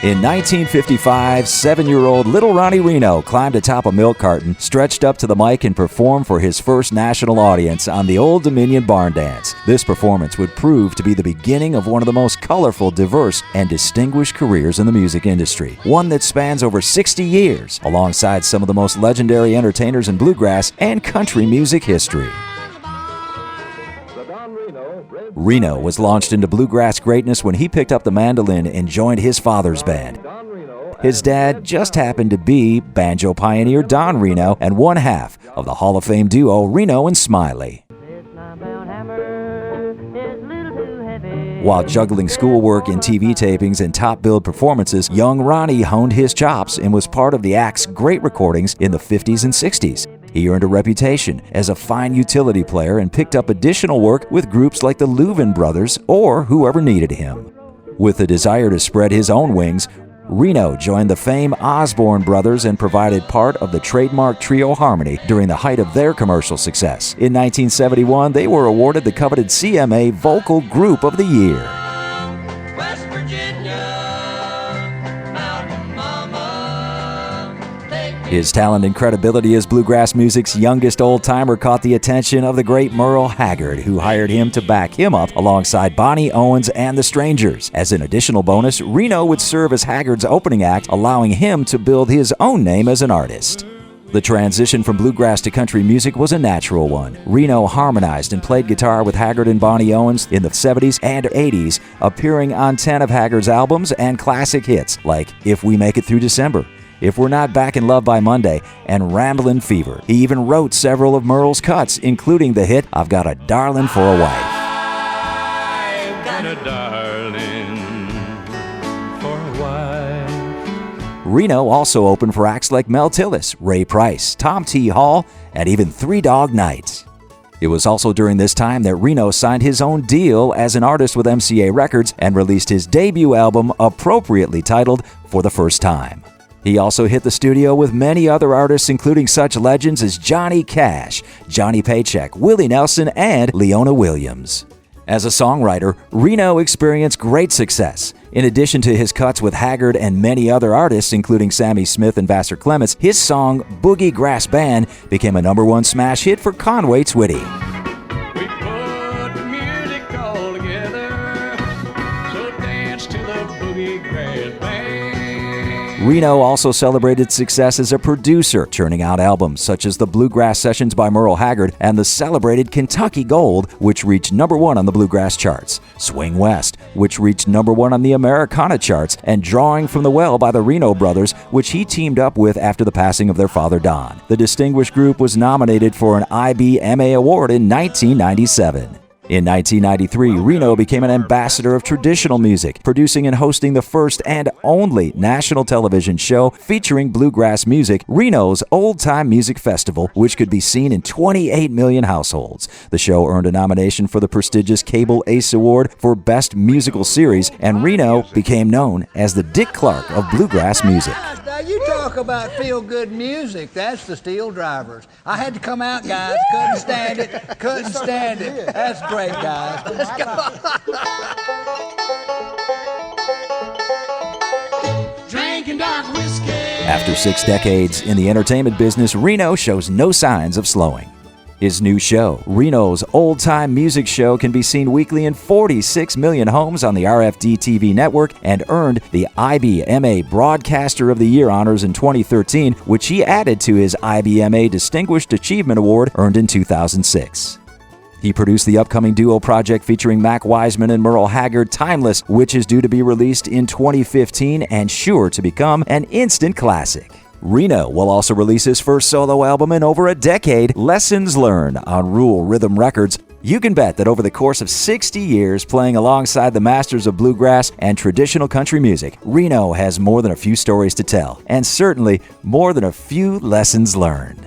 In 1955, 7-year-old little Ronnie Reno climbed atop a milk carton, stretched up to the mic, and performed for his first national audience on the Old Dominion Barn Dance. This performance would prove to be the beginning of one of the most colorful, diverse, and distinguished careers in the music industry, one that spans over 60 years, alongside some of the most legendary entertainers in bluegrass and country music history. Reno was launched into bluegrass greatness when he picked up the mandolin and joined his father's band. His dad just happened to be banjo pioneer Don Reno and one half of the Hall of Fame duo Reno and Smiley. While juggling schoolwork and TV tapings and top-billed performances, young Ronnie honed his chops and was part of the act's great recordings in the 50s and 60s. He earned a reputation as a fine utility player and picked up additional work with groups like the Louvin Brothers or whoever needed him. With a desire to spread his own wings, Reno joined the famed Osborne Brothers and provided part of the trademark trio harmony during the height of their commercial success. In 1971, they were awarded the coveted CMA Vocal Group of the Year. West Virginia, Mountain Mama. His talent and credibility as bluegrass music's youngest old-timer caught the attention of the great Merle Haggard, who hired him to back him up alongside Bonnie Owens and the Strangers. As an additional bonus, Reno would serve as Haggard's opening act, allowing him to build his own name as an artist. The transition from bluegrass to country music was a natural one. Reno harmonized and played guitar with Haggard and Bonnie Owens in the 70s and 80s, appearing on 10 of Haggard's albums and classic hits like If We Make It Through December, If We're Not Back in Love by Monday, and Ramblin' Fever. He even wrote several of Merle's cuts, including the hit I've Got a Darlin' for a Wife. I've got a darling for a wife. Reno also opened for acts like Mel Tillis, Ray Price, Tom T. Hall, and even Three Dog Night. It was also during this time that Reno signed his own deal as an artist with MCA Records and released his debut album, appropriately titled For the First Time. He also hit the studio with many other artists, including such legends as Johnny Cash, Johnny Paycheck, Willie Nelson, and Leona Williams. As a songwriter, Reno experienced great success. In addition to his cuts with Haggard and many other artists, including Sammy Smith and Vassar Clements, his song Boogie Grass Band became a #1 smash hit for Conway Twitty. We put the music all together, so dance to the boogie grass band. Reno also celebrated success as a producer, churning out albums such as the Bluegrass Sessions by Merle Haggard and the celebrated Kentucky Gold, which reached #1 on the bluegrass charts, Swing West, which reached #1 on the Americana charts, and Drawing from the Well by the Reno Brothers, which he teamed up with after the passing of their father Don. The distinguished group was nominated for an IBMA award in 1997. In 1993, Reno became an ambassador of traditional music, producing and hosting the first and only national television show featuring bluegrass music, Reno's Old Time Music Festival, which could be seen in 28 million households. The show earned a nomination for the prestigious Cable Ace Award for Best Musical Series, and Reno became known as the Dick Clark of bluegrass music. Now you talk about feel-good music. That's the Steel Drivers. I had to come out, guys. Couldn't stand it. Couldn't stand it. That's great, guys. Let's go. Drinking dark whiskey. After 6 decades in the entertainment business, Reno shows no signs of slowing. His new show, Reno's Old Time Music Show, can be seen weekly in 46 million homes on the RFD TV network and earned the IBMA Broadcaster of the Year honors in 2013, which he added to his IBMA Distinguished Achievement Award earned in 2006. He produced the upcoming duo project featuring Mac Wiseman and Merle Haggard, Timeless, which is due to be released in 2015 and sure to become an instant classic. Reno will also release his first solo album in over a decade, Lessons Learned, on Rule Rhythm Records. You can bet that over the course of 60 years playing alongside the masters of bluegrass and traditional country music, Reno has more than a few stories to tell, and certainly more than a few lessons learned.